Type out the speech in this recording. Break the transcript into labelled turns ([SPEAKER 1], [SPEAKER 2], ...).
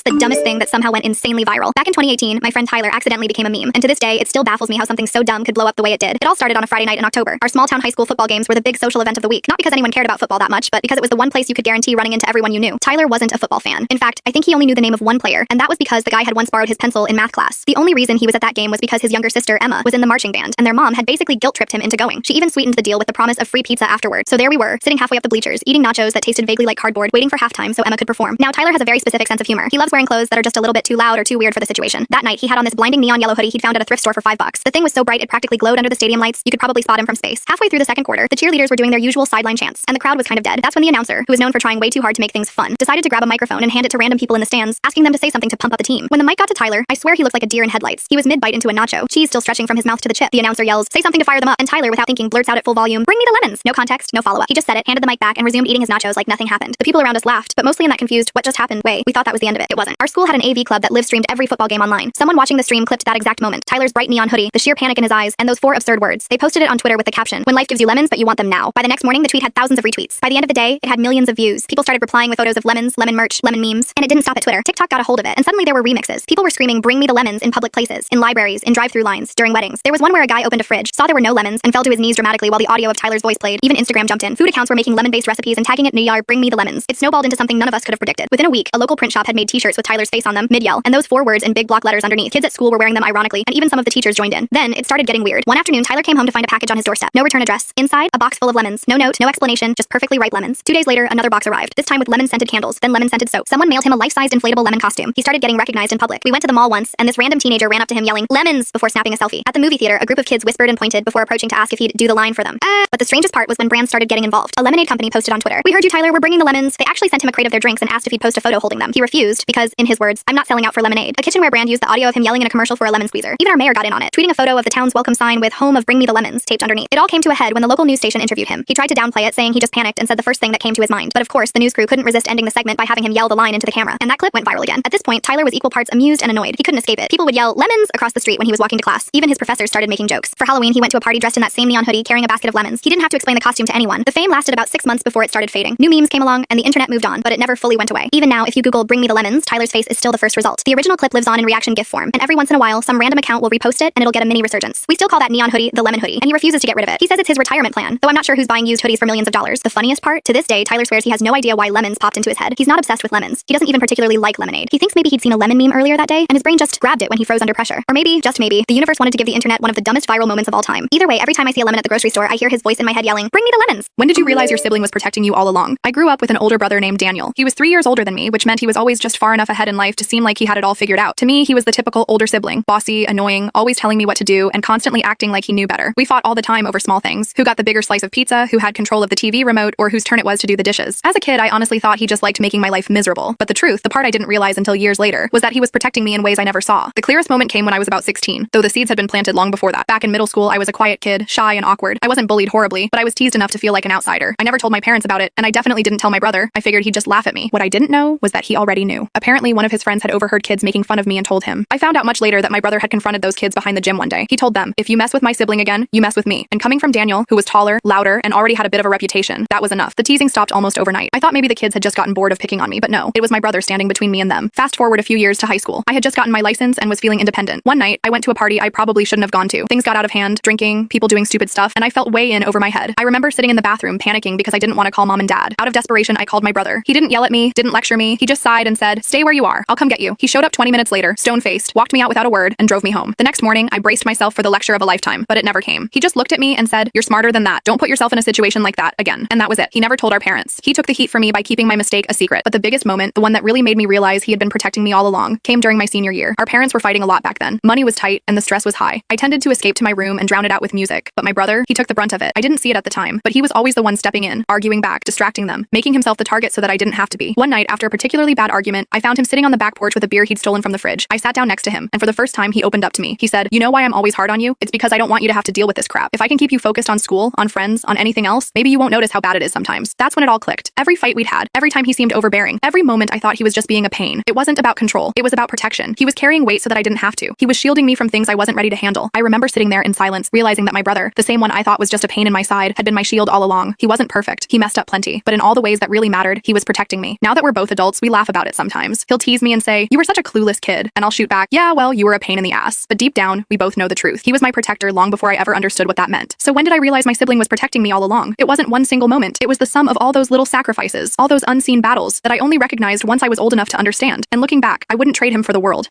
[SPEAKER 1] What's the dumbest thing that somehow went insanely viral? Back in 2018, my friend Tyler accidentally became a meme, and to this day, it still baffles me how something so dumb could blow up the way it did. It all started on a Friday night in October. Our small town high school football games were the big social event of the week, not because anyone cared about football that much, but because it was the one place you could guarantee running into everyone you knew. Tyler wasn't a football fan. In fact, I think he only knew the name of one player, and that was because the guy had once borrowed his pencil in math class. The only reason he was at that game was because his younger sister, Emma, was in the marching band, and their mom had basically guilt-tripped him into going. She even sweetened the deal with the promise of free pizza afterward. So there we were, sitting halfway up the bleachers, eating nachos that tasted vaguely like cardboard, waiting for halftime so Emma could perform. Now, Tyler has a very specific sense of humor. He loves wearing clothes that are just a little bit too loud or too weird for the situation. That night, he had on this blinding neon yellow hoodie he'd found at a thrift store for $5. The thing was so bright it practically glowed under the stadium lights, you could probably spot him from space. Halfway through the second quarter, the cheerleaders were doing their usual sideline chants, and the crowd was kind of dead. That's when the announcer, who was known for trying way too hard to make things fun, decided to grab a microphone and hand it to random people in the stands, asking them to say something to pump up the team. When the mic got to Tyler, I swear he looked like a deer in headlights. He was mid-bite into a nacho, cheese still stretching from his mouth to the chip. The announcer yells, "Say something to fire them up," and Tyler, without thinking, blurts out at full volume, "Bring me the lemons." No context, no follow-up. He just said it, handed the mic back, and resumed eating his nachos like nothing happened. The people around us laughed, but mostly in that confused, "What just happened?" way. We thought that was the end of it. It wasn't. Our school had an AV club that live-streamed every football game online. Someone watching the stream clipped that exact moment. Tyler's bright neon hoodie, the sheer panic in his eyes, and those 4 absurd words. They posted it on Twitter with the caption, "When life gives you lemons, but you want them now." By the next morning, the tweet had thousands of retweets. By the end of the day, it had millions of views. People started replying with photos of lemons, lemon merch, lemon memes, and it didn't stop at Twitter. TikTok got a hold of it, and suddenly there were remixes. People were screaming, "Bring me the lemons" in public places, in libraries, in drive-through lines, during weddings. There was one where a guy opened a fridge, saw there were no lemons, and fell to his knees dramatically while the audio of Tyler's voice played. Even Instagram jumped in. Food accounts were making lemon-based recipes and tagging it "NYR, bring me the lemons." It snowballed into something none of us could have predicted. Within a week, a local print shop had made t-shirts with Tyler's face on them, mid-yell, and those 4 words in big block letters underneath. Kids at school were wearing them ironically, and even some of the teachers joined in. Then, it started getting weird. One afternoon, Tyler came home to find a package on his doorstep. No return address. Inside, a box full of lemons. No note, no explanation, just perfectly ripe lemons. 2 days later, another box arrived, this time with lemon-scented candles, then lemon-scented soap. Someone mailed him a life-sized inflatable lemon costume. He started getting recognized in public. We went to the mall once, and this random teenager ran up to him yelling, "Lemons!" before snapping a selfie. At the movie theater, a group of kids whispered and pointed before approaching to ask if he'd do the line for them. But the strangest part was when brands started getting involved. A lemonade company posted on Twitter, "We heard you, Tyler, we're bringing the lemons." They actually sent him a crate of their drinks and asked if he'd post a photo holding them. He refused because, in his words, "I'm not selling out for lemonade." A kitchenware brand used the audio of him yelling in a commercial for a lemon squeezer. Even our mayor got in on it, tweeting a photo of the town's welcome sign with "Home of Bring Me the Lemons" taped underneath. It all came to a head when the local news station interviewed him. He tried to downplay it, saying he just panicked and said the first thing that came to his mind. But of course, the news crew couldn't resist ending the segment by having him yell the line into the camera, and that clip went viral again. At this point, Tyler was equal parts amused and annoyed. He couldn't escape it. People would yell "lemons" across the street when he was walking to class. Even his professors started making jokes. For Halloween, he went to a party dressed in that same neon hoodie, carrying a basket of lemons. He didn't have to explain the costume to anyone. The fame lasted about 6 months before it started fading. New memes came along, and the internet moved on, but it never fully went away. Even now, if you Google "Bring me the lemons," Tyler's face is still the first result. The original clip lives on in reaction GIF form, and every once in a while, some random account will repost it, and it'll get a mini resurgence. We still call that neon hoodie the lemon hoodie, and he refuses to get rid of it. He says it's his retirement plan, though I'm not sure who's buying used hoodies for millions of dollars. The funniest part, to this day, Tyler swears he has no idea why lemons popped into his head. He's not obsessed with lemons. He doesn't even particularly like lemonade. He thinks maybe he'd seen a lemon meme earlier that day, and his brain just grabbed it when he froze under pressure. Or maybe, just maybe, the universe wanted to give the internet one of the dumbest viral moments of all time. Either way, every time I see a lemon at the grocery store, I hear his voice in my head yelling, "Bring me the lemons!"
[SPEAKER 2] When did you realize your sibling was protecting you all along? I grew up with an older brother named Daniel. He was 3 years older than me, which meant he was always just far enough ahead in life to seem like he had it all figured out. To me, he was the typical older sibling, bossy, annoying, always telling me what to do, and constantly acting like he knew better. We fought all the time over small things. Who got the bigger slice of pizza, who had control of the TV remote, or whose turn it was to do the dishes. As a kid, I honestly thought he just liked making my life miserable. But the truth, the part I didn't realize until years later, was that he was protecting me in ways I never saw. The clearest moment came when I was about 16, though the seeds had been planted long before that. Back in middle school, I was a quiet kid, shy and awkward. I wasn't bullied horribly, but I was teased enough to feel like an outsider. I never told my parents about it, and I definitely didn't tell my brother. I figured he'd just laugh at me. What I didn't know was that he already knew. Apparently, one of his friends had overheard kids making fun of me and told him. I found out much later that my brother had confronted those kids behind the gym one day. He told them, "If you mess with my sibling again, you mess with me." And coming from Daniel, who was taller, louder, and already had a bit of a reputation, that was enough. The teasing stopped almost overnight. I thought maybe the kids had just gotten bored of picking on me, but no, it was my brother standing between me and them. Fast forward a few years to high school. I had just gotten my license and was feeling independent. One night, I went to a party I probably shouldn't have gone to. Things got out of hand, drinking, people doing stupid stuff, and I felt way in over my head. I remember sitting in the bathroom panicking because I didn't want to call mom and dad. Out of desperation, I called my brother. He didn't yell at me, didn't lecture me. He just sighed and said, "Stay where you are. I'll come get you." He showed up 20 minutes later, stone-faced, walked me out without a word, and drove me home. The next morning, I braced myself for the lecture of a lifetime, but it never came. He just looked at me and said, "You're smarter than that. Don't put yourself in a situation like that again." And that was it. He never told our parents. He took the heat for me by keeping my mistake a secret. But the biggest moment, the one that really made me realize he had been protecting me all along, came during my senior year. Our parents were fighting a lot back then. Money was tight, and the stress was high. I tended to escape to my room and drown it out with music. But my brother, he took the brunt of it. I didn't see it at the time, but he was always the one stepping in, arguing back, distracting them, making himself the target so that I didn't have to be. One night, after a particularly bad argument, I found him sitting on the back porch with a beer he'd stolen from the fridge. I sat down next to him, and for the first time, he opened up to me. He said, "You know why I'm always hard on you? It's because I don't want you to have to deal with this crap. If I can keep you focused on school, on friends, on anything else, maybe you won't notice how bad it is sometimes." That's when it all clicked. Every fight we'd had, every time he seemed overbearing, every moment I thought he was just being a pain. It wasn't about control. It was about protection. He was carrying weight so that I didn't have to. He was shielding me from things I wasn't ready to handle. I remember sitting there in silence, realizing that my brother, the same one I thought was just a pain in my side, had been my shield all along. He wasn't perfect. He messed up plenty. But in all the ways that really mattered, he was protecting me. Now that we're both adults, we laugh about it sometimes. times. He'll tease me and say, "You were such a clueless kid." And I'll shoot back, "Yeah, well, you were a pain in the ass." But deep down, we both know the truth. He was my protector long before I ever understood what that meant. So when did I realize my sibling was protecting me all along? It wasn't one single moment. It was the sum of all those little sacrifices, all those unseen battles that I only recognized once I was old enough to understand. And looking back, I wouldn't trade him for the world.